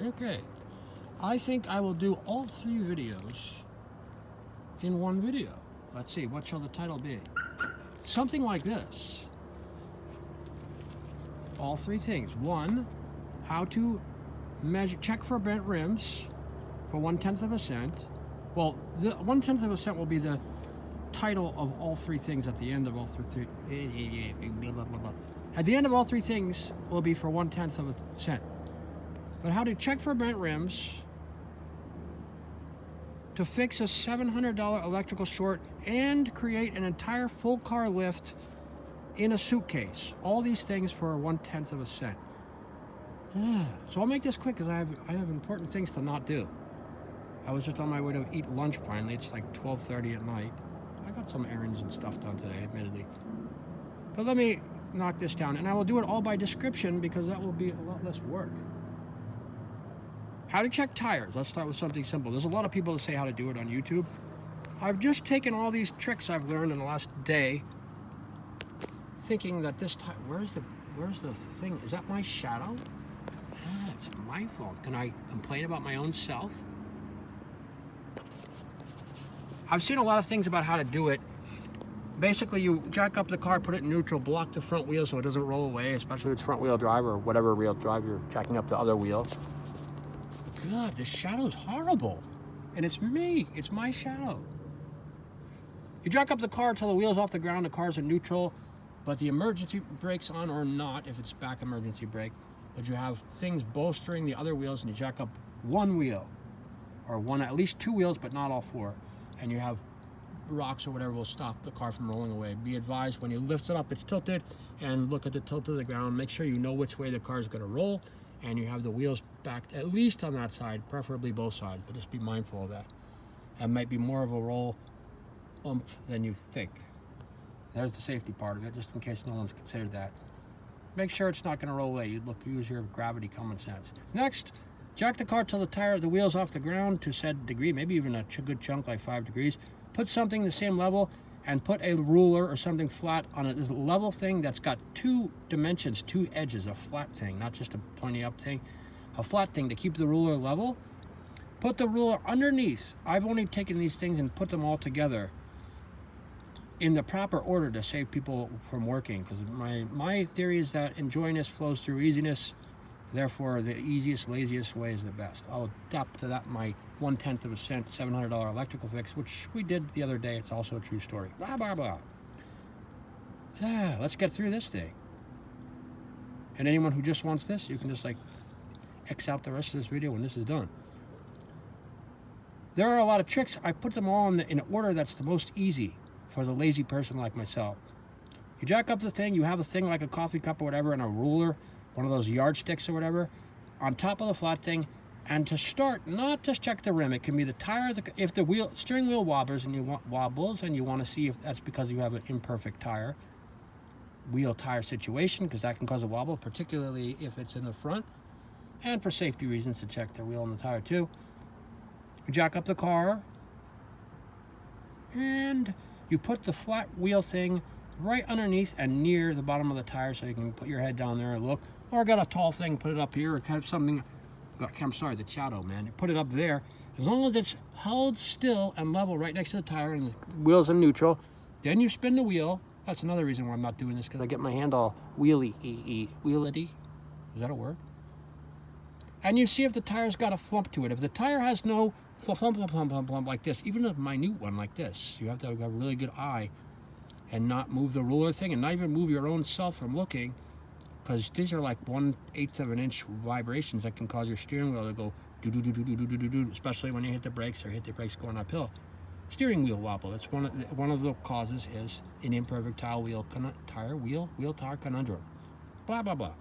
Okay. I think I will do all 3 videos in one video. Let's see, what shall the title be? Something like this. All 3 things. 1, how to check for bent rims for 1/10 of a cent. Well, the 1/10 of a cent will be the title of all 3 things at the end of all 3. At the end of all 3 things will be for 1/10 of a cent. But how to check for bent rims, to fix a $700 electrical short, and create an entire full car lift in a suitcase. All these things for 1/10 of a cent. So I'll make this quick because I have important things to not do. I was just on my way to eat lunch finally. It's like 12:30 at night. I got some errands and stuff done today, admittedly. But let me knock this down, and I will do it all by description because that will be a lot less work. How to check tires. Let's start with something simple. There's a lot of people that say how to do it on YouTube. I've just taken all these tricks I've learned in the last day, thinking that this time, where's the thing? Is that my shadow? It's my fault. Can I complain about my own self? I've seen a lot of things about how to do it. Basically, you jack up the car, put it in neutral, block the front wheel so it doesn't roll away, especially if it's front wheel drive or whatever wheel drive you're jacking up the other wheel. God, this shadow's horrible. And it's me. It's my shadow. You jack up the car until the wheel's off the ground, the car's in neutral, but the emergency brake's on or not if it's back emergency brake. But you have things bolstering the other wheels, and you jack up one wheel, or at least 2 wheels, but not all 4. And you have rocks or whatever will stop the car from rolling away. Be advised, when you lift it up, it's tilted, and look at the tilt of the ground. Make sure you know which way the car is going to roll, and you have the wheels backed at least on that side, preferably both sides, but just be mindful of that. That might be more of a roll oomph than you think. There's the safety part of it, just in case no one's considered that. Make sure it's not going to roll away. Use your gravity common sense. Next, jack the car till the wheel's off the ground to said degree, maybe even a good chunk like 5 degrees. Put something the same level and put a ruler or something flat on it. This level thing that's got 2 dimensions, 2 edges, a flat thing, not just a pointy up thing. A flat thing to keep the ruler level. Put the ruler underneath. I've only taken these things and put them all together in the proper order to save people from working, because my theory is that enjoyness flows through easiness. Therefore, the easiest, laziest way is the best. I'll adapt to that my 1/10 of a cent $700 electrical fix, which we did the other day. It's also a true story. Blah, blah, blah. Let's get through this thing. And anyone who just wants this, you can just like X out the rest of this video when this is done. There are a lot of tricks. I put them all in order that's the most easy for the lazy person like myself. You jack up the thing, you have a thing like a coffee cup or whatever, and a ruler, one of those yardsticks or whatever, on top of the flat thing. And to start, not just check the rim, it can be the tire, if the steering wheel wobbles and you want to see if that's because you have an imperfect wheel tire situation, because that can cause a wobble, particularly if it's in the front, and for safety reasons to check the wheel and the tire too. You jack up the car, and you put the flat wheel thing right underneath and near the bottom of the tire so you can put your head down there and look. Or got a tall thing, put it up here, or kind of something. I'm sorry, the shadow, man. You put it up there. As long as it's held still and level right next to the tire and the wheel's in neutral, then you spin the wheel. That's another reason why I'm not doing this, because I get my hand all wheelity. Is that a word? And you see if the tire's got a flump to it. If the tire has no flump like this, even a minute one like this, you have to have a really good eye and not move the ruler thing and not even move your own self from looking, because these are like 1/8 of an inch vibrations that can cause your steering wheel to go do, especially when you hit the brakes or hit the brakes going uphill. Steering wheel wobble. That's one of the causes is an imperfect wheel tire conundrum. Blah blah blah.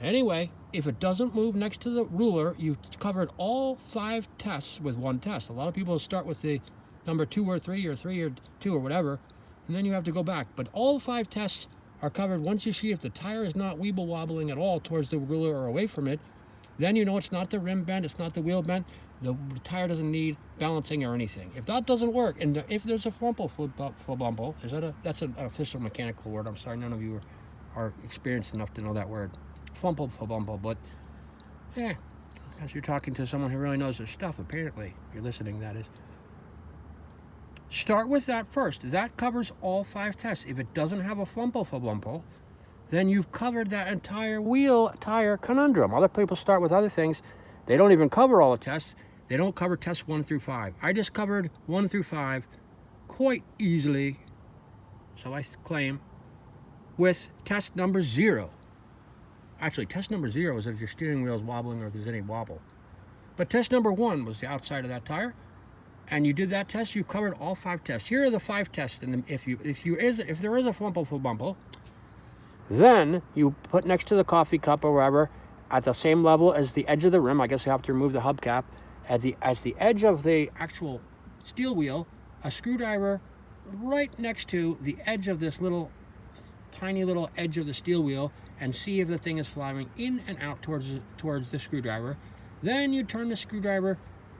Anyway, if it doesn't move next to the ruler, you've covered all 5 tests with one test. A lot of people start with the number 2 or 3 or 3 or 2 or whatever, and then you have to go back. But all 5 tests are covered once you see if the tire is not weeble wobbling at all towards the ruler or away from it. Then you know it's not the rim bent, it's not the wheel bent. The tire doesn't need balancing or anything. If that doesn't work, and if there's a flumple, that's an official mechanical word. I'm sorry, none of you are experienced enough to know that word. Flumple, but Because you're talking to someone who really knows their stuff, apparently. You're listening, that is. Start with that first. That covers all 5 tests. If it doesn't have a flumple, then you've covered that entire wheel tire conundrum. Other people start with other things. They don't even cover all the tests. They don't cover tests 1 through 5. I just covered 1 through 5 quite easily, so I claim, with test number 0. Actually, test number 0 is if your steering wheel is wobbling or if there's any wobble. But test number 1 was the outside of that tire, and you did that test. You covered all 5 tests. Here are the 5 tests, and if there is a flumple, then you put next to the coffee cup or wherever, at the same level as the edge of the rim. I guess you have to remove the hubcap. As the edge of the actual steel wheel, a screwdriver right next to the edge of this tiny little edge of the steel wheel, and see if the thing is flying in and out towards the screwdriver. Then you turn the screwdriver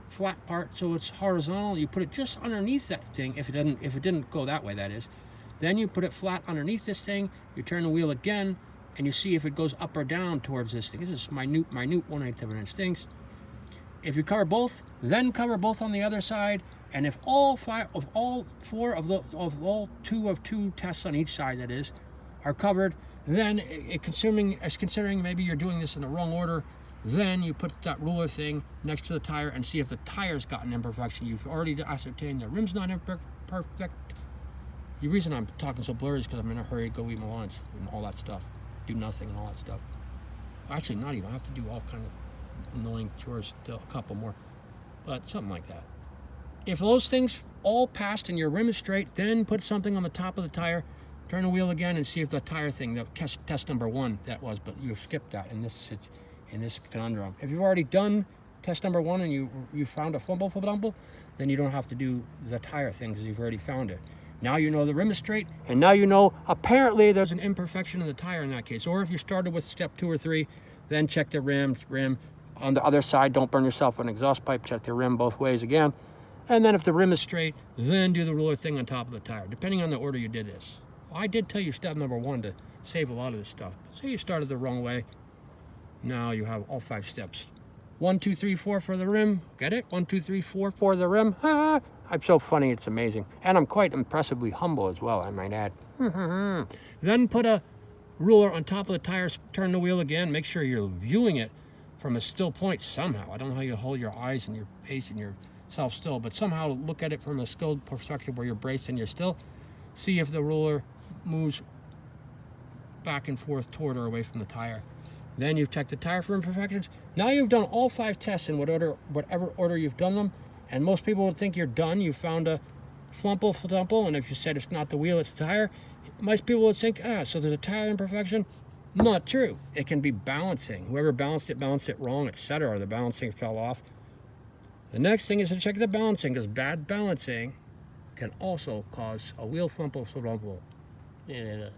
flat part so it's horizontal. You put it just underneath that thing. If it didn't go that way, that is. Then you put it flat underneath this thing. You turn the wheel again, and you see if it goes up or down towards this thing. This is minute 1/8 of an inch things. If you cover both, then cover both on the other side. And if all 2 of 2 tests on each side, that is, are covered, then considering maybe you're doing this in the wrong order, then you put that ruler thing next to the tire and see if the tire's got an imperfection. You've already ascertained the rim's not perfect. The reason I'm talking so blurry is because I'm in a hurry to go eat my lunch and all that stuff. Do nothing and all that stuff. Actually, not even. I have to do all kind of annoying chores, still a couple more, but something like that. If those things all passed and your rim is straight, then put something on the top of the tire, turn the wheel again, and see if the tire thing, the test number 1 that was, but you skipped that in this conundrum. If you've already done test number 1 and you found a flumple, then you don't have to do the tire thing because you've already found it. Now you know the rim is straight, and now you know apparently there's an imperfection in the tire in that case. Or if you started with step 2 or 3, then check the rim. On the other side, don't burn yourself with an exhaust pipe. Check the rim both ways again. And then if the rim is straight, then do the ruler thing on top of the tire, depending on the order you did this. Well, I did tell you step number 1 to save a lot of this stuff. Say you started the wrong way. Now you have all 5 steps. 1, 2, 3, 4 for the rim. Get it? 1, 2, 3, 4 for the rim. I'm so funny, it's amazing. And I'm quite impressively humble as well, I might add. Then put a ruler on top of the tires, turn the wheel again, make sure you're viewing it from a still point somehow. I don't know how you hold your eyes and your pace and yourself still, but somehow look at it from a skilled perspective where you're braced and you're still. See if the ruler moves back and forth toward or away from the tire. Then you've checked the tire for imperfections. Now you've done all 5 tests in whatever order you've done them, and most people would think you're done. You found a flumple, and if you said it's not the wheel, it's the tire, most people would think, so there's a tire imperfection. Not true. It can be balancing. Whoever balanced it wrong, etc., or the balancing fell off. The next thing is to check the balancing, because bad balancing can also cause a wheel flumple. Yeah.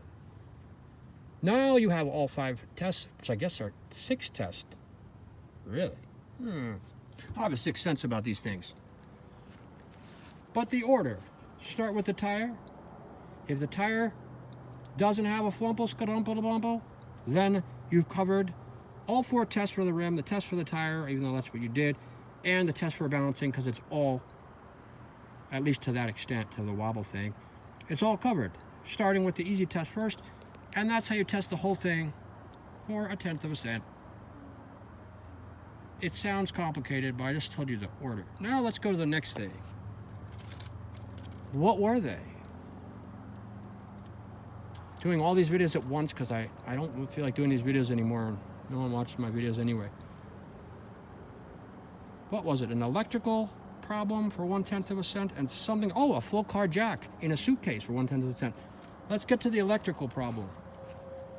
Now you have all 5 tests, which I guess are 6 tests. Really? I have a 6th sense about these things. But the order. Start with the tire. If the tire doesn't have a flumple, then you've covered all 4 tests for the rim, the test for the tire, even though that's what you did, and the test for balancing, because it's all, at least to that extent, to the wobble thing, it's all covered. Starting with the easy test first, and that's how you test the whole thing for 1/10 of a cent. It sounds complicated, but I just told you the order. Now let's go to the next thing. What were they? Doing all these videos at once because I don't feel like doing these videos anymore. No one watches my videos anyway. What was it? An electrical problem for 1/10 of a cent and something, a full car jack in a suitcase for 1/10 of a cent. Let's get to the electrical problem.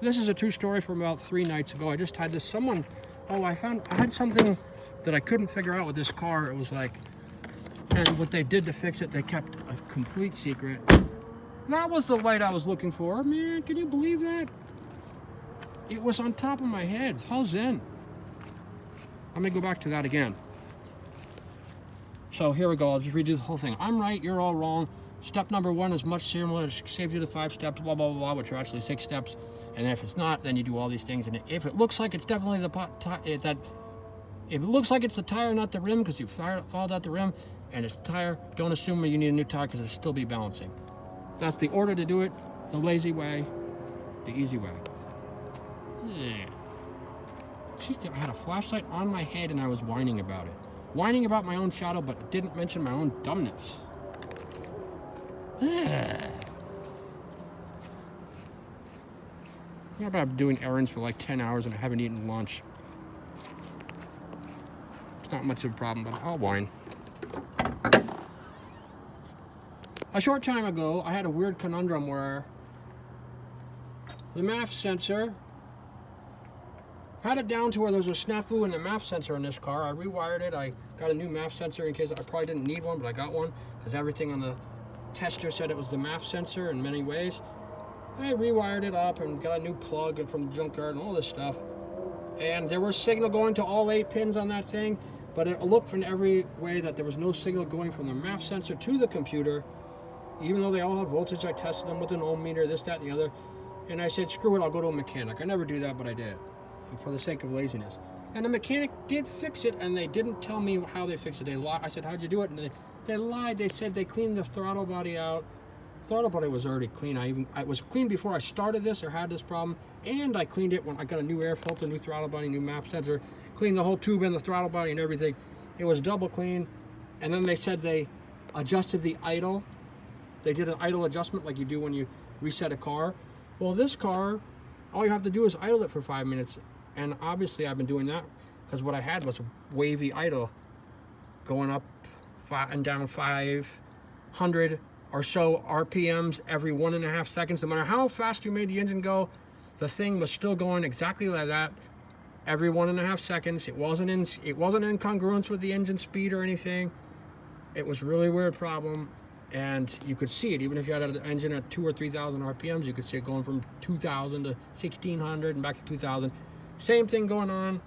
This is a true story from about 3 nights ago. I just had this, I had something that I couldn't figure out with this car. It was like, and what they did to fix it, they kept a complete secret. That was the light I was looking for. Man, can you believe that? It was on top of my head. How zen. Let me go back to that again. So here we go. I'll just redo the whole thing. I'm right, you're all wrong. Step number 1 is much similar. It saves you the 5 steps, blah, blah, blah, which are actually 6 steps. And then if it's not, then you do all these things. And if it looks like it's definitely If it looks like it's the tire, not the rim, because you followed out the rim, and it's the tire, don't assume you need a new tire because it'll still be balancing. That's the order to do it, the lazy way, the easy way. Yeah. I had a flashlight on my head and I was whining about it. Whining about my own shadow, but it didn't mention my own dumbness. Yeah. How about I'm doing errands for like 10 hours and I haven't eaten lunch? It's not much of a problem, but I'll whine. A short time ago, I had a weird conundrum where the MAF sensor had it down to where there was a snafu in the MAF sensor in this car. I rewired it. I got a new MAF sensor in case I probably didn't need one, but I got one because everything on the tester said it was the MAF sensor in many ways. I rewired it up and got a new plug from the junkyard and all this stuff. And there was signal going to all 8 pins on that thing, but it looked from every way that there was no signal going from the MAF sensor to the computer, even though they all had voltage. I tested them with an ohm meter, this, that, and the other. And I said, screw it, I'll go to a mechanic. I never do that, but I did, for the sake of laziness. And the mechanic did fix it, and they didn't tell me how they fixed it. They lied. I said, how'd you do it? And they lied. They said they cleaned the throttle body out. Throttle body was already clean. I was clean before I started this or had this problem, and I cleaned it when I got a new air filter, new throttle body, new MAF sensor, cleaned the whole tube and the throttle body and everything. It was double clean. And then they said they adjusted the idle. They did an idle adjustment like you do when you reset a car. Well, this car, all you have to do is idle it for 5 minutes. And obviously I've been doing that because what I had was a wavy idle going up and down 500 or so RPMs every 1.5 seconds. No matter how fast you made the engine go, the thing was still going exactly like that every 1.5 seconds. It wasn't in congruence with the engine speed or anything. It was a really weird problem. And you could see it, even if you had an engine at 2,000 or 3,000 RPMs, you could see it going from 2,000 to 1,600 and back to 2,000. Same thing going on.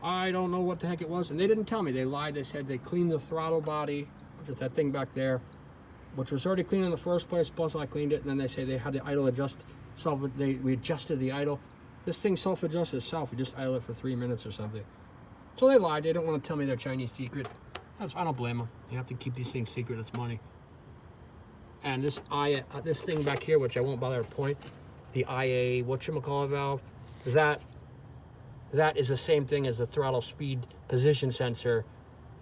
I don't know what the heck it was. And they didn't tell me. They lied. They said they cleaned the throttle body, which is that thing back there, which was already clean in the first place, plus I cleaned it. And then they say they had the idle adjust. We adjusted the idle. This thing self-adjusts itself. You just idle it for 3 minutes or something. So they lied. They didn't want to tell me their Chinese secret. I don't blame them. You have to keep these things secret. It's money. And this thing back here, which I won't bother to point, the IA whatchamacallit valve, that is the same thing as the throttle speed position sensor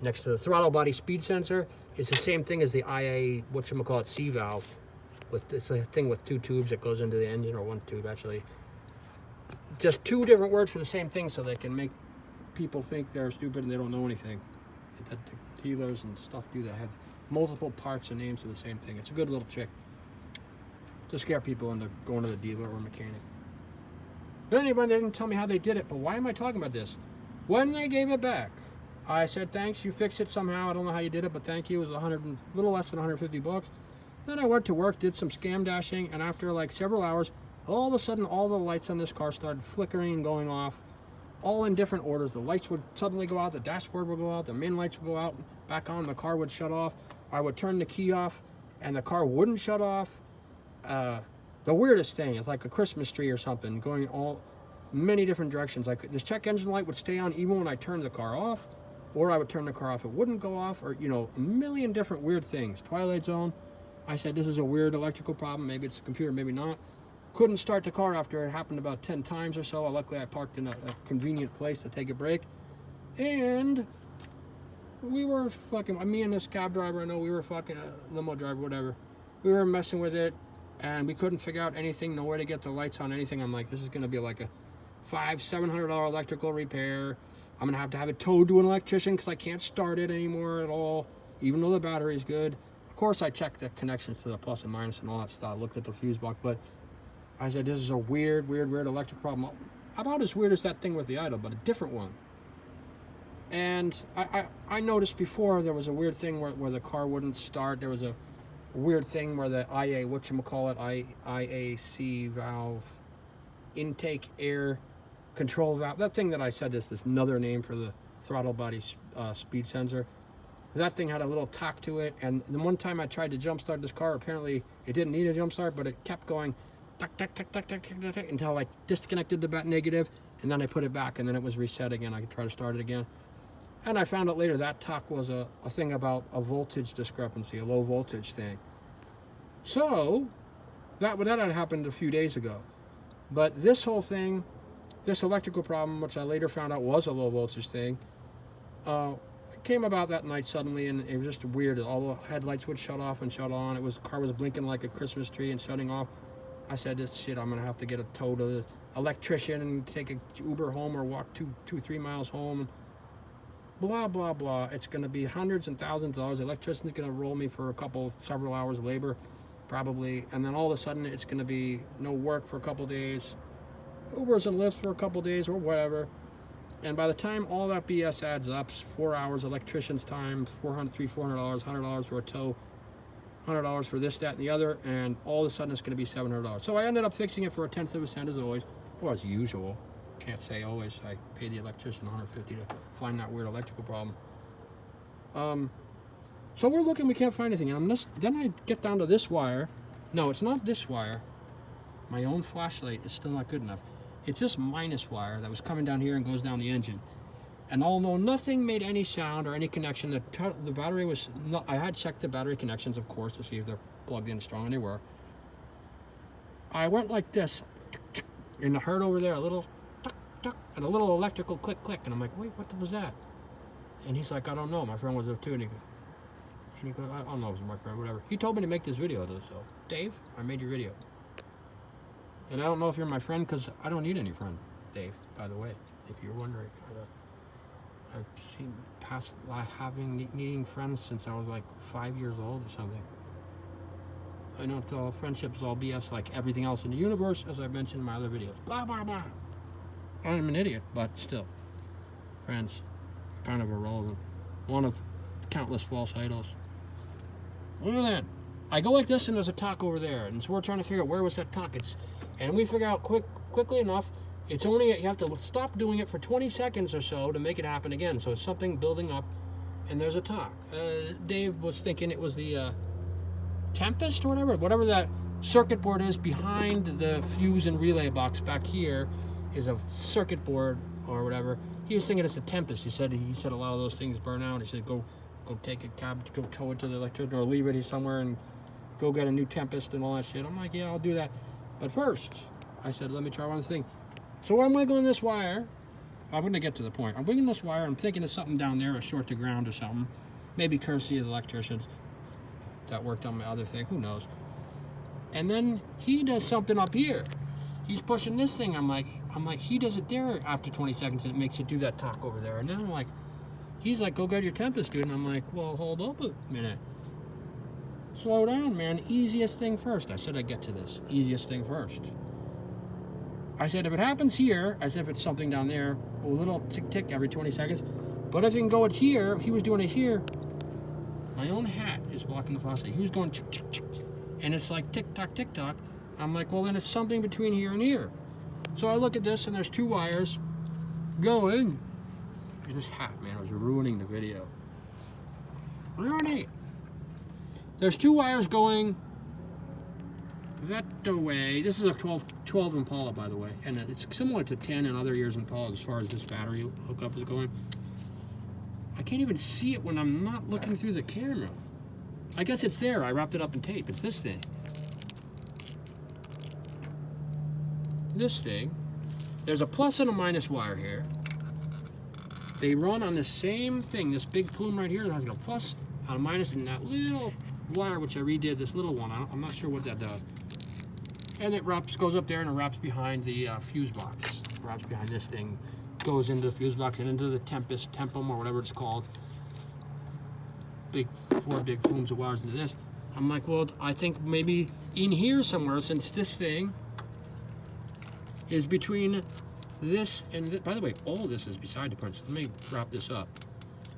next to the throttle body speed sensor. It's the same thing as the IA whatchamacallit C valve. It's a thing with 2 tubes that goes into the engine, or 1 tube actually. Just 2 different words for the same thing, so they can make people think they're stupid and they don't know anything. The dealers and stuff do that, have multiple parts and names for the same thing. It's a good little trick to scare people into going to the dealer or mechanic. But anyway, they didn't tell me how they did it, but why am I talking about this? When they gave it back, I said, thanks, you fixed it somehow. I don't know how you did it, but thank you. It was a little less than 150 bucks. Then I went to work, did some scam dashing, and after like several hours, all of a sudden, all the lights on this car started flickering and going off, all in different orders. The lights would suddenly go out, the dashboard would go out, the main lights would go out, back on, the car would shut off. I would turn the key off, and the car wouldn't shut off. The weirdest thing, it's like a Christmas tree or something, going many different directions. This check engine light would stay on even when I turned the car off, or I would turn the car off, it wouldn't go off, or, a million different weird things. Twilight zone. I said, this is a weird electrical problem. Maybe it's a computer, maybe not. Couldn't start the car after it happened about 10 times or so. Luckily, I parked in a convenient place to take a break. And we were me and this cab driver, a limo driver, whatever. We were messing with it, and we couldn't figure out anything, nowhere to get the lights on, anything. I'm like, this is going to be like a $500-700 electrical repair. I'm going to have it towed to an electrician because I can't start it anymore at all, even though the battery's good. Of course, I checked the connections to the plus and minus and all that stuff. I looked at the fuse box, but I said, this is a weird electric problem. About as weird as that thing with the idle, but a different one. And I noticed before there was a weird thing where the car wouldn't start. There was a weird thing where the IAC valve, intake air control valve, that thing that I said is this another name for the throttle body speed sensor. That thing had a little talk to it, and the one time I tried to jump start this car, apparently it didn't need a jump start, but it kept going tuck, tuck, tuck, tuck, tuck, tuck, tuck, tuck, until I disconnected the negative and then I put it back, and then it was reset again. I could try to start it again. And I found out later that talk was a thing about a voltage discrepancy, a low voltage thing. So that had happened a few days ago. But this whole thing, this electrical problem, which I later found out was a low voltage thing, came about that night suddenly, and it was just weird. All the headlights would shut off and shut on. The car was blinking like a Christmas tree and shutting off. I said, this shit, I'm gonna have to get a tow to the electrician and take an Uber home or walk 3 miles home. Blah, blah, blah. It's gonna be hundreds and thousands of dollars. The electrician's gonna roll me for several hours of labor, probably. And then all of a sudden, it's gonna be no work for a couple days. Ubers and Lyfts for a couple days or whatever. And by the time all that BS adds up, 4 hours electrician's time, $400, $100 for a tow, $100 for this, that, and the other, and all of a sudden it's going to be $700. So I ended up fixing it for 1/10 of a cent as always, or as usual. Can't say always. I pay the electrician $150 to find that weird electrical problem. So we're looking, we can't find anything. And then I get down to this wire. No, it's not this wire. My own flashlight is still not good enough. It's this minus wire that was coming down here and goes down the engine. And although nothing made any sound or any connection, the battery was not, I had checked the battery connections, of course, to see if they're plugged in strong, and they were. I went like this, and I heard over there a little tuck, tuck, and a little electrical click, click, and I'm like, wait, what was that? And he's like, I don't know. My friend was there too, and he goes, I don't know if it was my friend, whatever. He told me to make this video, though, so Dave, I made your video. And I don't know if you're my friend, because I don't need any friends, Dave, by the way, if you're wondering. I've seen past needing friends since I was like 5 years old or something. I know friendship's all BS like everything else in the universe, as I've mentioned in my other videos. Blah, blah, blah. I'm an idiot, but still. Friends, kind of irrelevant. One of countless false idols. Look at that. I go like this, and there's a talk over there, and so we're trying to figure out where was that talk. And we figure out quickly enough, it's only, you have to stop doing it for 20 seconds or so to make it happen again. So it's something building up, and there's a talk. Dave was thinking it was the Tempest or whatever that circuit board is behind the fuse and relay box back here is a circuit board or whatever. He was thinking it's a Tempest. He said a lot of those things burn out. He said go take a cab, go tow it to the electrician or leave it somewhere and go get a new Tempest and all that shit. I'm like, yeah, I'll do that. But first, I said, let me try one thing. So I'm wiggling this wire. I'm going to get to the point. I'm wiggling this wire. I'm thinking it's something down there, a short to ground or something. Maybe courtesy of the electricians that worked on my other thing. Who knows? And then he does something up here. He's pushing this thing. I'm like, he does it there after 20 seconds, and it makes it do that talk over there. And then I'm like, he's like, go get your Tempest, dude. And I'm like, well, hold up a minute. Slow down, man. Easiest thing first. I said I'd get to this. Easiest thing first. I said, if it happens here, as if it's something down there, a little tick-tick every 20 seconds. But if you can go it here, he was doing it here. My own hat is blocking the flashlight. He was going chick-chick-chick. And it's like tick-tock, tick-tock. I'm like, well, then it's something between here and here. So I look at this, and there's 2 wires going. This hat, man, was ruining the video. Ruining it. There's 2 wires going that way. This is a 12 Impala, by the way, and it's similar to 10 and other years Impala as far as this battery hookup is going. I can't even see it when I'm not looking through the camera. I guess it's there. I wrapped it up in tape. It's this thing. This thing. There's a plus and a minus wire here. They run on the same thing. This big plume right here has a plus and a minus, and that little wire, which I redid, this little one, I'm not sure what that does. And it goes up there and it wraps behind the fuse box. It wraps behind this thing, goes into the fuse box and into the Tempum or whatever it's called. 4 big plumes of wires into this. I'm like, well, I think maybe in here somewhere, since this thing is between this and this. By the way, all this is beside the point. So let me wrap this up.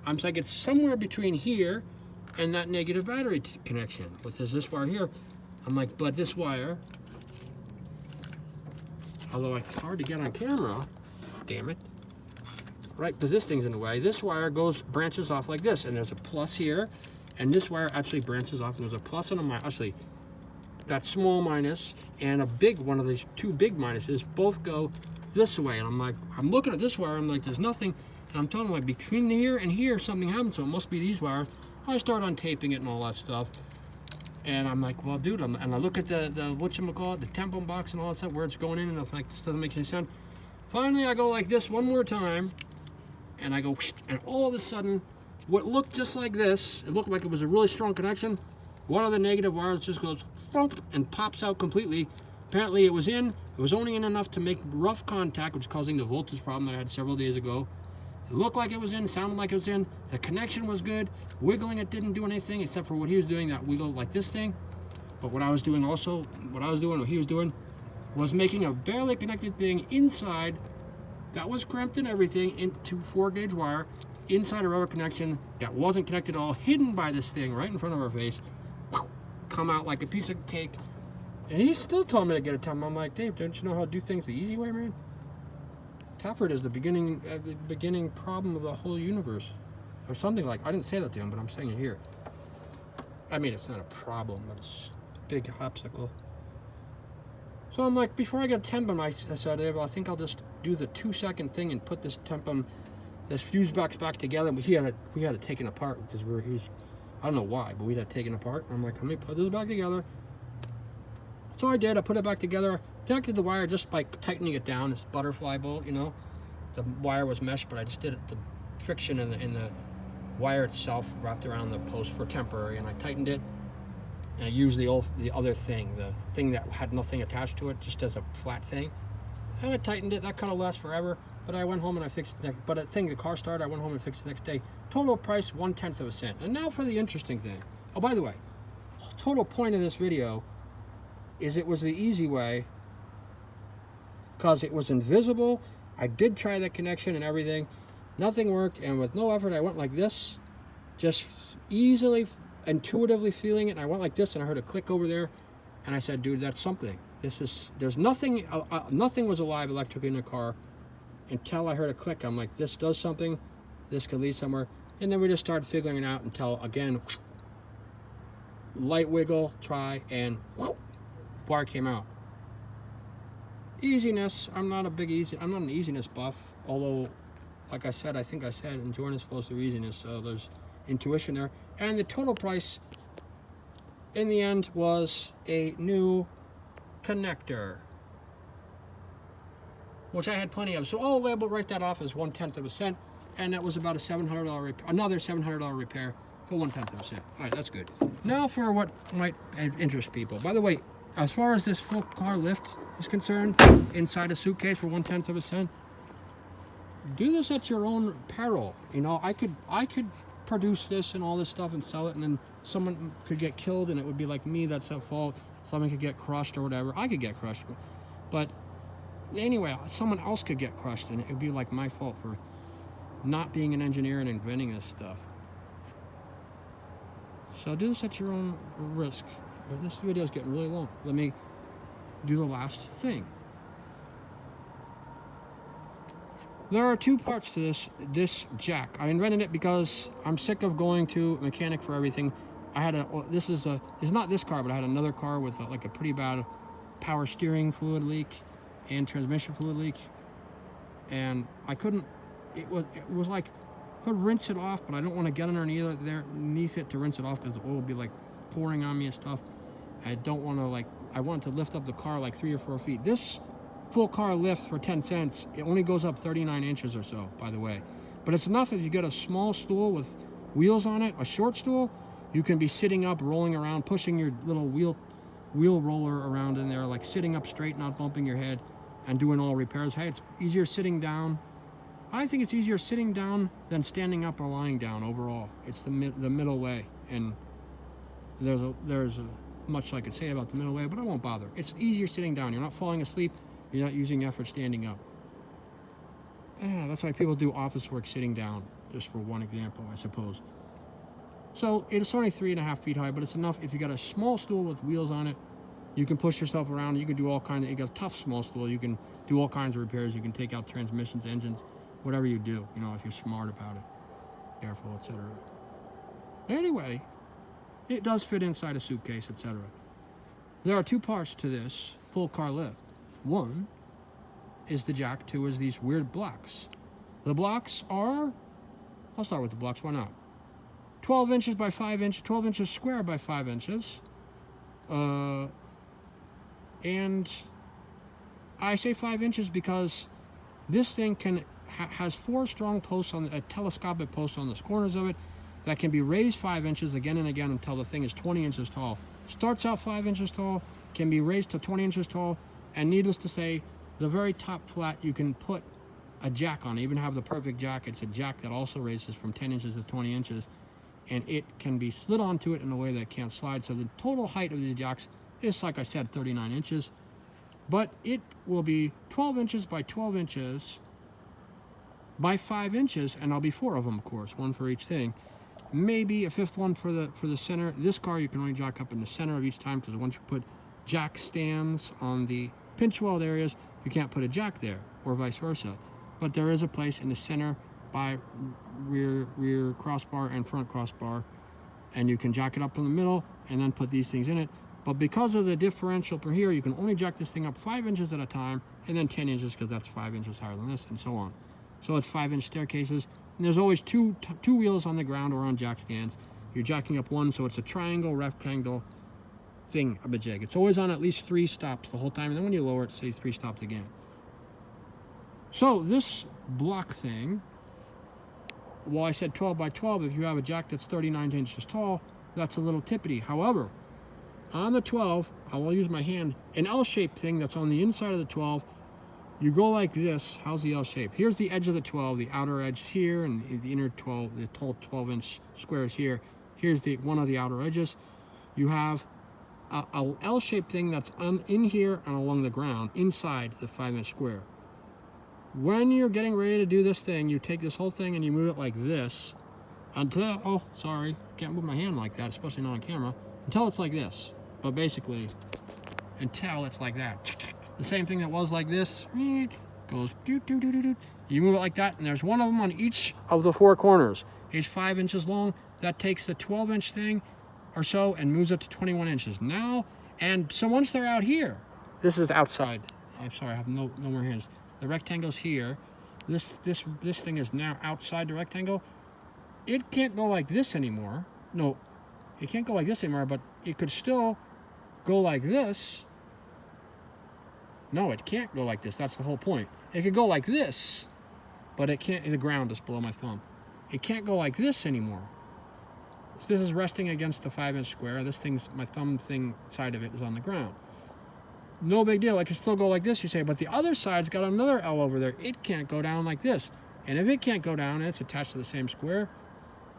I'm saying it's somewhere between here and that negative battery connection. But there's this wire here. I'm like, but this wire, although it's hard to get on camera, damn it, right, because this thing's in the way, this wire branches off like this, and there's a plus here, and this wire actually branches off, and there's a plus and a minus. Actually, that small minus and a big one of these 2 big minuses both go this way. And I'm like, I'm looking at this wire, I'm like, there's nothing. And I'm telling him, like, between here and here, something happened, so it must be these wires. I start untaping it and all that stuff. And I'm like, well, dude, and I look at the whatchamacallit, the tempo box and all that stuff, where it's going in, and I'm like, this doesn't make any sense. Finally, I go like this one more time, and I go, and all of a sudden, what looked just like this, it looked like it was a really strong connection. One of the negative wires just goes thump and pops out completely. Apparently, it was only in enough to make rough contact, which is causing the voltage problem that I had several days ago. It looked like it was in, sounded like it was in. The connection was good. Wiggling it didn't do anything except for what he was doing, that wiggle like this thing. But what he was doing was making a barely connected thing inside that was crimped and everything into 4-gauge wire inside a rubber connection that wasn't connected at all, hidden by this thing right in front of our face. Come out like a piece of cake. And he still told me to get a temp. I'm like, Dave, don't you know how to do things the easy way, man? Tappert is the beginning problem of the whole universe, or something like. I didn't say that to him, but I'm saying it here. I mean, it's not a problem, but it's a big obstacle. So I'm like, before I get a tempum, I said, well, I think I'll just do the 2-second thing and put this tempum, this fuse box back together. We had it taken apart because I don't know why, but we had it taken apart. I'm like, let me put this back together. So I did. I put it back together. Connected the wire just by tightening it down. This butterfly bolt, you know. The wire was meshed, but I just did it. The friction in the wire itself wrapped around the post for temporary, and I tightened it. And I used the other thing, the thing that had nothing attached to it, just as a flat thing. And I tightened it. That kind of lasts forever. But I went home and I fixed it. But the car started. I went home and fixed it the next day. Total price 1/10 of a cent. And now for the interesting thing. Oh, by the way, total point of this video is it was the easy way, because it was invisible. I did try the connection and everything. Nothing worked, and with no effort, I went like this, just easily, intuitively feeling it. And I went like this, and I heard a click over there, and I said, dude, that's something. There's nothing, nothing was alive electrically in the car until I heard a click. I'm like, this does something. This could lead somewhere. And then we just started figuring it out until, again, light wiggle, try, and wire came out. Easiness, I'm not an easiness buff, although, like I said, enjoying is close to easiness, so there's intuition there. And the total price, in the end, was a new connector, which I had plenty of. So I'll write that off as 1/10 of a cent, and that was about a $700 repair, another $700 repair for 1/10 of a cent. All right, that's good. Now for what might interest people. By the way, as far as this full car lift is concerned, inside a suitcase for 1/10 of a cent, do this at your own peril. You know, I could produce this and all this stuff and sell it, and then someone could get killed, and it would be like me that's at fault. Someone could get crushed or whatever. I could get crushed, but anyway, someone else could get crushed, and it would be like my fault for not being an engineer and inventing this stuff. So do this at your own risk. This video is getting really long. Let me do the last thing. There are 2 parts to this jack. I invented it because I'm sick of going to a mechanic for everything. It's not this car, but I had another car with like a pretty bad power steering fluid leak and transmission fluid leak, and I couldn't. It was like could rinse it off, but I don't want to get underneath it to rinse it off because the oil would be like pouring on me and stuff. I don't want to I want to lift up the car like 3 or 4 feet. This full car lift for 10 cents, it only goes up 39 inches or so, by the way. But it's enough if you get a small stool with wheels on it, a short stool, you can be sitting up, rolling around, pushing your little wheel roller around in there, like sitting up straight, not bumping your head, and doing all repairs. Hey, it's easier sitting down. I think it's easier sitting down than standing up or lying down overall. It's the middle way, and there's much I could say about the middle way, but I won't bother. It's easier sitting down. You're not falling asleep. You're not using effort standing up. That's why people do office work sitting down, just for one example, I suppose. So it's only 3.5 feet high, but it's enough. If you got a small stool with wheels on it, you can push yourself around. You can do all kinds of, you got a tough small stool. You can do all kinds of repairs. You can take out transmissions, engines, whatever you do, you know, if you're smart about it, careful, etc. Anyway, it does fit inside a suitcase, etc. There are 2 parts to this full car lift. One, is the jack, 2 is these weird blocks. The blocks are, I'll start with the blocks, why not? 12 inches by 5 inches, 12 inches square by 5 inches. And I say 5 inches because this thing has 4 strong posts on a telescopic posts on the corners of it that can be raised 5 inches again and again until the thing is 20 inches tall. Starts out 5 inches tall, can be raised to 20 inches tall, and needless to say, the very top flat you can put a jack on. Even have the perfect jack. It's a jack that also raises from 10 inches to 20 inches, and it can be slid onto it in a way that it can't slide. So the total height of these jacks is, like I said, 39 inches, but it will be 12 inches by 12 inches by 5 inches, and there'll be 4 of them, of course, 1 for each thing. Maybe a 5th one for the center. This car you can only jack up in the center of each time, because once you put jack stands on the pinch weld areas, you can't put a jack there, or vice versa. But there is a place in the center by rear crossbar and front crossbar, and you can jack it up in the middle and then put these things in it. But because of the differential per here, you can only jack this thing up 5 inches at a time, and then 10 inches because that's 5 inches higher than this, and so on. So it's 5-inch staircases. And there's always two wheels on the ground or on jack stands. You're jacking up one, so it's a triangle, rectangle thing of a jig. It's always on at least 3 stops the whole time, and then when you lower it, say 3 stops again. So this block thing, well, I said 12 by 12. If you have a jack that's 39 inches tall, that's a little tippity. However, on the 12, I will use my hand, an L-shaped thing that's on the inside of the 12, you go like this. How's the L shape? Here's the edge of the 12, the outer edge here, and the inner 12, the total 12-inch squares here. Here's the one of the outer edges. You have a L-shaped thing that's in here and along the ground, inside the 5-inch square. When you're getting ready to do this thing, you take this whole thing and you move it like this until, oh, sorry, can't move my hand like that, especially not on camera, until it's like this. But basically, until it's like that. The same thing that was like this, goes do. You move it like that, and there's one of them on each of the 4 corners. It's 5 inches long. That takes the 12-inch thing or so and moves it to 21 inches. Now, and so once they're out here, this is outside. I'm sorry, I have no more hands. The rectangle's here. This thing is now outside the rectangle. It can't go like this anymore. No, it can't go like this anymore, but it could still go like this. No, it can't go like this. That's the whole point. It could go like this, but it can't. The ground is below my thumb. It can't go like this anymore. This is resting against the 5-inch square. This thing's, my thumb thing side of it is on the ground. No big deal. I can still go like this, you say, but the other side's got another L over there. It can't go down like this. And if it can't go down, and it's attached to the same square,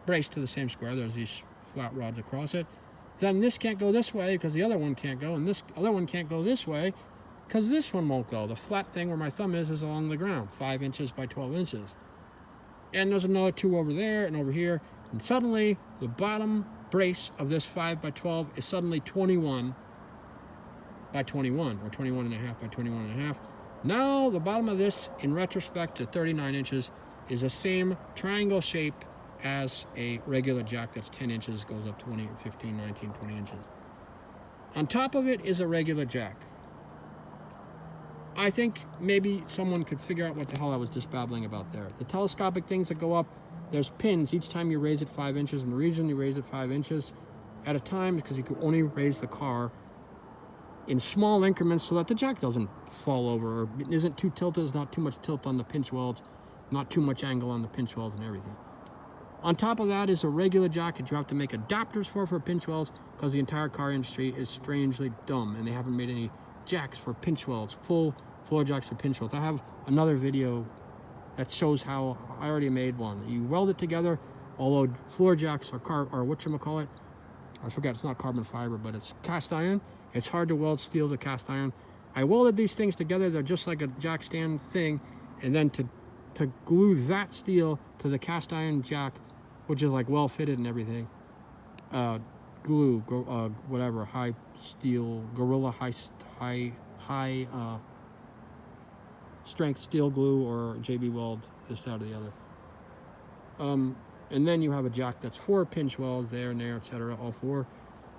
braced to the same square, there's these flat rods across it, then this can't go this way because the other one can't go, and this other one can't go this way because this one won't go. The flat thing where my thumb is along the ground, 5 inches by 12 inches. And there's another 2 over there and over here. And suddenly, the bottom brace of this 5 by 12 is suddenly 21 by 21, or 21 and a half by 21 and a half. Now, the bottom of this, in retrospect to 39 inches, is the same triangle shape as a regular jack that's 10 inches, goes up 20, 15, 19, 20 inches. On top of it is a regular jack. I think maybe someone could figure out what the hell I was just babbling about there. The telescopic things that go up, there's pins each time you raise it 5 inches. In the region, you raise it 5 inches at a time because you can only raise the car in small increments so that the jack doesn't fall over or isn't too tilted. There's not too much tilt on the pinch welds, not too much angle on the pinch welds and everything. On top of that is a regular jack that you have to make adapters for pinch welds because the entire car industry is strangely dumb and they haven't made any jacks for pinch welds, full floor jacks for pinch welds. I have another video that shows how I already made one. You weld it together, although floor jacks are whatchamacallit, I forget, it's not carbon fiber, but it's cast iron. It's hard to weld steel to cast iron. I welded these things together. They're just like a jack stand thing. And then to glue that steel to the cast iron jack, which is like well fitted and everything, glue, whatever, high steel, Gorilla high strength steel glue, or JB Weld, this, that, or the other. And then you have a jack that's 4 pinch welds there and there, etc., all 4.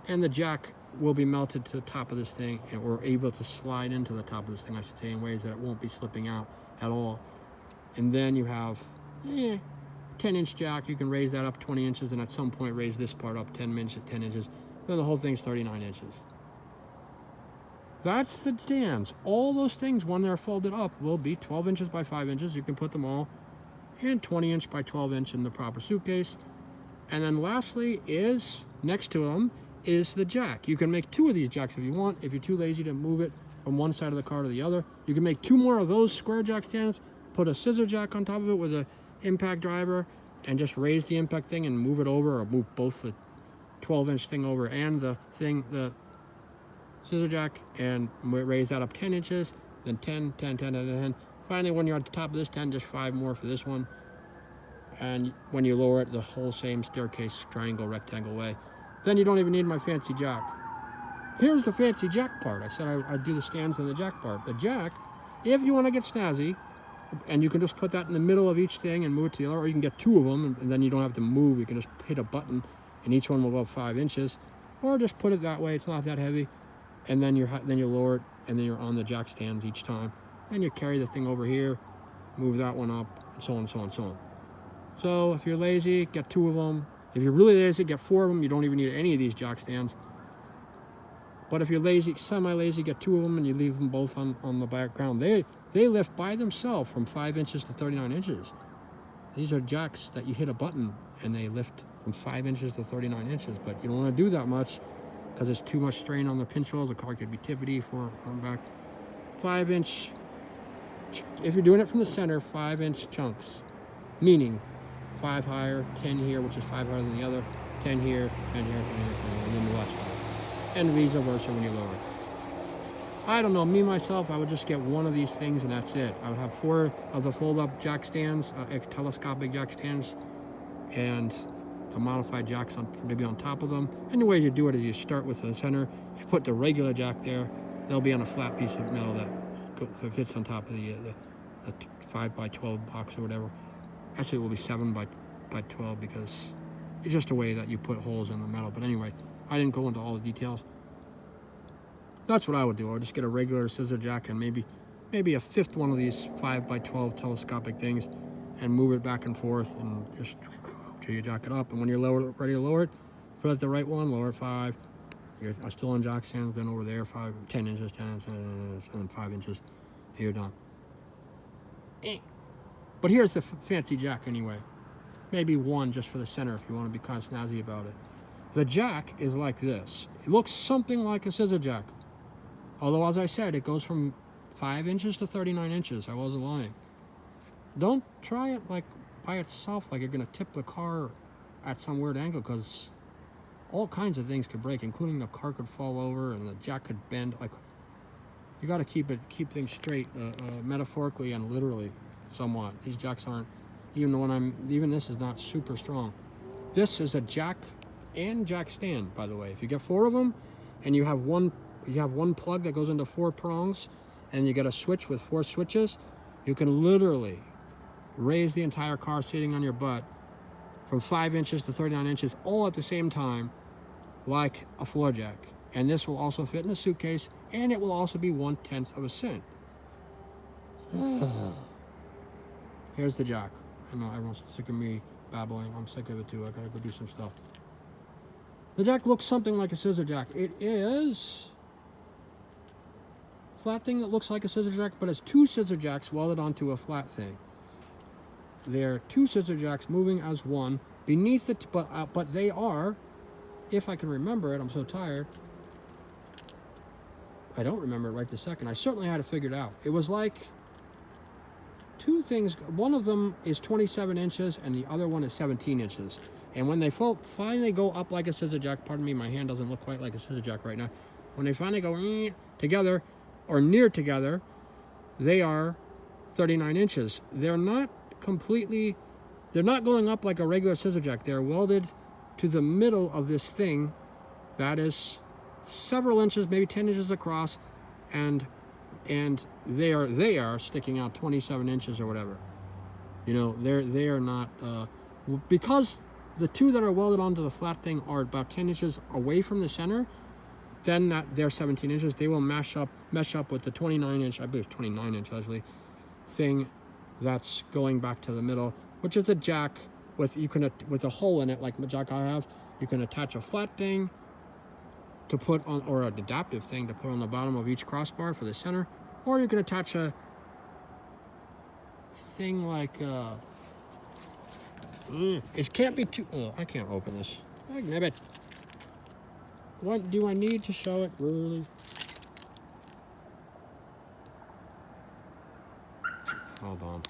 And the jack will be melted to the top of this thing, and we're able to slide into the top of this thing, I should say, in ways that it won't be slipping out at all. And then you have 10-inch jack. You can raise that up 20 inches, and at some point raise this part up 10 inches. Then the whole thing's 39 inches. That's the stands. All those things, when they're folded up, will be 12 inches by 5 inches. You can put them all in 20 inch by 12 inch in the proper suitcase. And then lastly is, next to them, is the jack. You can make 2 of these jacks if you want. If you're too lazy to move it from one side of the car to the other, you can make 2 more of those square jack stands, put a scissor jack on top of it with a impact driver, and just raise the impact thing and move it over, or move both the 12-inch thing over and the scissor jack, and raise that up 10 inches, then 10, 10, 10, 10, 10. Finally, when you're at the top of this 10, just 5 more for this one. And when you lower it, the whole same staircase, triangle, rectangle way. Then you don't even need my fancy jack. Here's the fancy jack part. I said I'd do the stands and the jack part. The jack, if you want to get snazzy, and you can just put that in the middle of each thing and move it to the other, or you can get 2 of them, and then you don't have to move. You can just hit a button, and each one will go up 5 inches. Or just put it that way. It's not that heavy. And then you lower it, and then you're on the jack stands each time. And you carry the thing over here, move that one up, and so on, so on, so on. So if you're lazy, get 2 of them. If you're really lazy, get 4 of them. You don't even need any of these jack stands. But if you're lazy, semi-lazy, get 2 of them, and you leave them both on the background. They lift by themselves from 5 inches to 39 inches. These are jacks that you hit a button, and they lift from 5 inches to 39 inches. But you don't want to do that much, because it's too much strain on the pinch holes. The car could be tippity for on back. 5-inch, if you're doing it from the center, 5-inch chunks, meaning 5 higher, 10 here, which is 5 higher than the other, 10 here, 10 here, 10 here, 10 here, and then the last 5. And vice versa when you lower it. I don't know, me myself, I would just get 1 of these things and that's it. I would have 4 of the fold-up jack stands, telescopic jack stands, and the modified jacks maybe on top of them. And the way you do it is you start with the center, you put the regular jack there, they'll be on a flat piece of metal that fits on top of the 5 by 12 box or whatever. Actually, it will be 7 by 12 because it's just a way that you put holes in the metal. But anyway, I didn't go into all the details. That's what I would do. I would just get a regular scissor jack and maybe a 5th one of these 5 by 12 telescopic things and move it back and forth and just till you jack it up. And when you're ready to lower it, put it the right one, lower it 5. You're still on jack stands, then over there 10 inches, 10 inches, and then 5 inches. And you're done. But here's the fancy jack anyway. Maybe 1 just for the center if you want to be kind of snazzy about it. The jack is like this. It looks something like a scissor jack. Although, as I said, it goes from 5 inches to 39 inches. I wasn't lying. Don't try it like by itself, like you're going to tip the car at some weird angle, because all kinds of things could break, including the car could fall over and the jack could bend. Like, you got to keep things straight, metaphorically and literally, somewhat. These jacks aren't, even this is not super strong. This is a jack and jack stand, by the way. If you get 4 of them, and you have one plug that goes into 4 prongs, and you get a switch with 4 switches, you can literally raise the entire car sitting on your butt from 5 inches to 39 inches all at the same time, like a floor jack. And this will also fit in a suitcase, and it will also be 1/10 of a cent. Here's the jack. I know everyone's sick of me babbling. I'm sick of it too. I gotta go do some stuff. The jack looks something like a scissor jack. It is a flat thing that looks like a scissor jack, but it's 2 scissor jacks welded onto a flat thing. They're 2 scissor jacks moving as one beneath it, but they are, if I can remember it, I'm so tired. I don't remember it right this second. I certainly had to figure it out. It was like 2 things. One of them is 27 inches and the other one is 17 inches. And when they finally go up like a scissor jack, pardon me, my hand doesn't look quite like a scissor jack right now. When they finally go together or near together, they are 39 inches. They're not going up like a regular scissor jack. They're welded to the middle of this thing that is several inches, maybe 10 inches across, and they are sticking out 27 inches or whatever. You know, they are not, because the 2 that are welded onto the flat thing are about 10 inches away from the center, then they're 17 inches. They will mesh up with the 29-inch, I believe 29-inch actually, thing that's going back to the middle, which is a jack with a hole in it like the jack I have. You can attach a flat thing to put on, or an adaptive thing to put on the bottom of each crossbar for the center, or you can attach a thing like it can't be too. Oh, I can't open this. Nabbit. What do I need to show it, really? Hold on.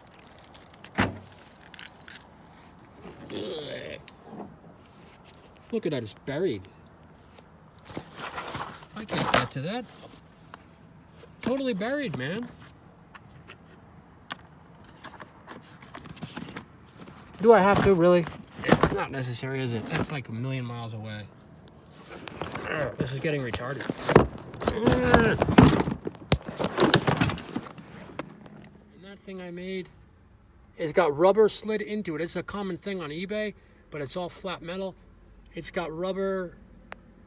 Look at that, it's buried. I can't get to that. Totally buried, man. Do I have to, really? It's not necessary, is it? That's like a million miles away. This is getting retarded. And that thing I made, it's got rubber slid into it. It's a common thing on eBay, but it's all flat metal. It's got rubber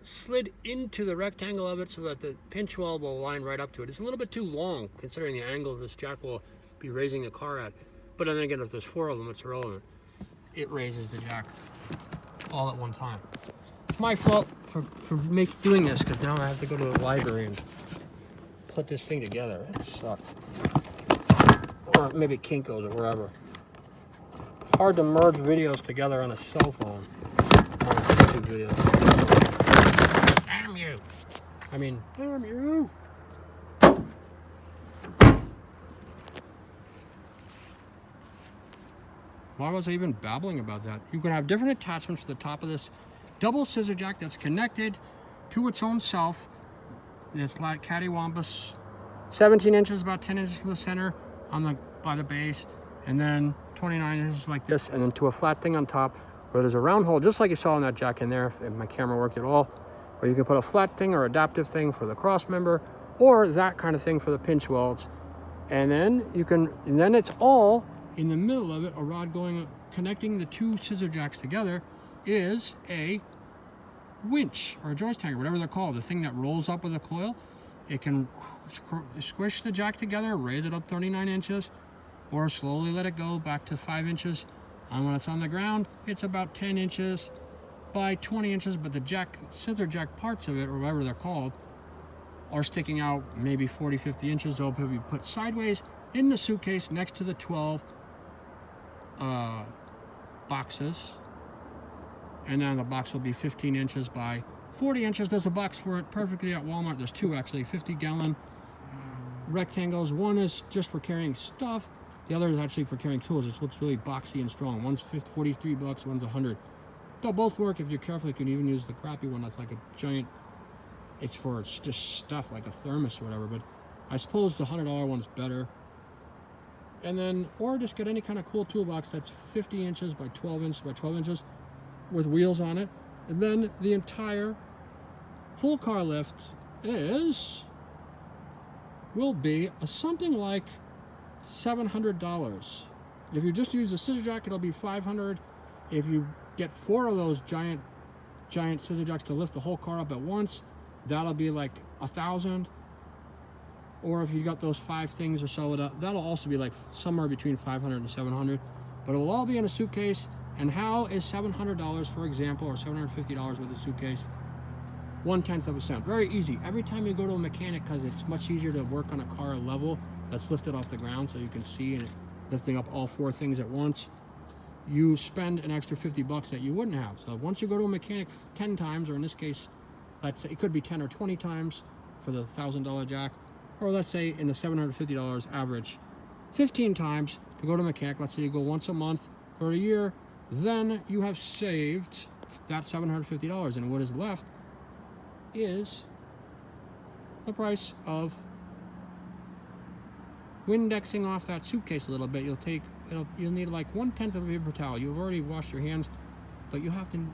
slid into the rectangle of it so that the pinch weld will line right up to it. It's a little bit too long considering the angle this jack will be raising the car at. But then again, if there's 4 of them, it's irrelevant. It raises the jack all at one time. It's my fault for doing this, because now I have to go to the library and put this thing together. It sucks. Or maybe Kinko's or wherever. Hard to merge videos together on a cell phone. On a YouTube video. Damn you! I mean, damn you! Why was I even babbling about that? You can have different attachments to the top of this double scissor jack that's connected to its own self. It's like cattywampus. 17 inches, about 10 inches from the center by the base, and then 29 inches like this, and then to a flat thing on top where there's a round hole, just like you saw in that jack in there, if my camera worked at all, where you can put a flat thing or adaptive thing for the cross member, or that kind of thing for the pinch welds. And then it's all in the middle of it, a rod connecting the 2 scissor jacks together is a winch or a joist hanger, whatever they're called, the thing that rolls up with a coil. It can squish the jack together, raise it up 39 inches, or slowly let it go back to 5 inches. And when it's on the ground, it's about 10 inches by 20 inches, but the scissor jack parts of it, or whatever they're called, are sticking out maybe 40, 50 inches. They'll be put sideways in the suitcase next to the 12 boxes, and then the box will be 15 inches by 40 inches. There's a box for it perfectly at Walmart. There's 2 actually, 50-gallon rectangles. One is just for carrying stuff. The other is actually for carrying tools. It looks really boxy and strong. One's 43 bucks, one's 100. They'll both work if you're careful. You can even use the crappy one that's like a giant, it's just stuff like a thermos or whatever, but I suppose the $100 one's better. And then, or just get any kind of cool toolbox that's 50 inches by 12 inches by 12 inches with wheels on it. And then the entire full car lift will be something like $700. If you just use the scissor jack, it'll be $500. If you get 4 of those giant scissor jacks to lift the whole car up at once, that'll be like $1,000. Or if you got those 5 things or so, that'll also be like somewhere between $500 and $700. But it will all be in a suitcase. And how is $700, for example, or $750 with a suitcase? 1/10 of a cent. Very easy. Every time you go to a mechanic, because it's much easier to work on a car level that's lifted off the ground, so you can see and lifting up all 4 things at once, you spend an extra 50 bucks that you wouldn't have. So once you go to a mechanic 10 times, or in this case, let's say it could be 10 or 20 times for the $1,000 jack, or let's say in the $750 average, 15 times to go to a mechanic. Let's say you go once a month for a year, then you have saved that $750, and what is left is the price of Windexing off that suitcase a little bit. You'll need like 1/10 of a paper towel. You've already washed your hands, but you have to,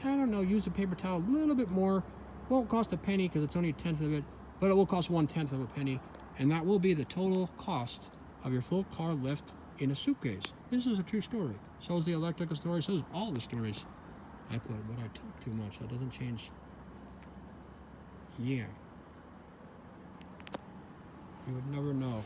I don't know, use a paper towel a little bit more. Won't cost a penny because it's only 1/10 of it, but it will cost 1/10 of a penny, and that will be the total cost of your full car lift in a suitcase. This is a true story. So is the electrical story. So is all the stories I put, but I talk too much. That doesn't change. Yeah. You would never know.